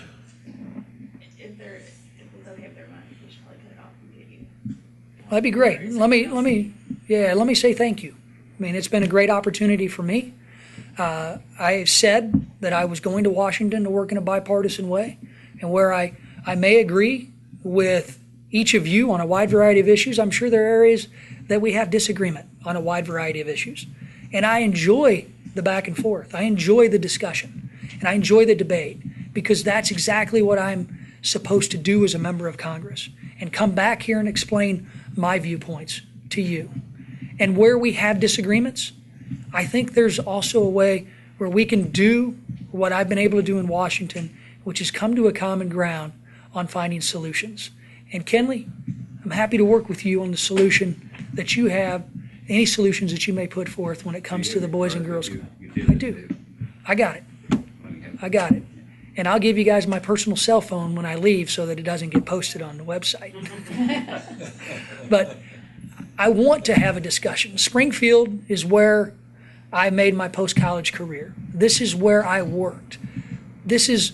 S2: if it's okay if they're not, we should probably cut it off and give you.
S1: That'd be great. Let me say thank you. I mean, it's been a great opportunity for me. I have said that I was going to Washington to work in a bipartisan way, and where I may agree with each of you on a wide variety of issues, I'm sure there are areas that we have disagreement on a wide variety of issues. And I enjoy the back and forth. I enjoy the discussion, and I enjoy the debate, because that's exactly what I'm supposed to do as a member of Congress, and come back here and explain my viewpoints to you. And where we have disagreements, I think there's also a way where we can do what I've been able to do in Washington, which is come to a common ground on finding solutions. And Kenley, I'm happy to work with you on the solution that you have, any solutions that you may put forth when it comes to the Boys and Girls Club. I do. I got it. I got it. And I'll give you guys my personal cell phone when I leave so that it doesn't get posted on the website. But I want to have a discussion. Springfield is where I made my post-college career. This is where I worked. This is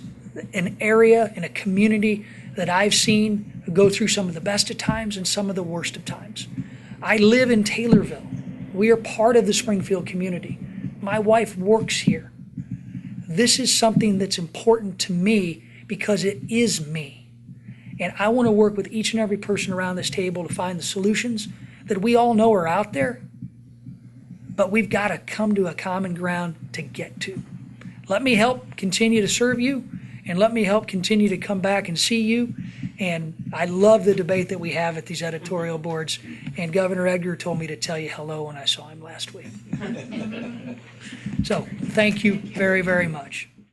S1: an area and a community that I've seen go through some of the best of times and some of the worst of times. I live in Taylorville. We are part of the Springfield community. My wife works here. This is something that's important to me because it is me. And I want to work with each and every person around this table to find the solutions that we all know are out there, but we've got to come to a common ground to get to. Let me help continue to serve you, and let me help continue to come back and see you. And I love the debate that we have at these editorial boards. And Governor Edgar told me to tell you hello when I saw him last week. So thank you very, very much.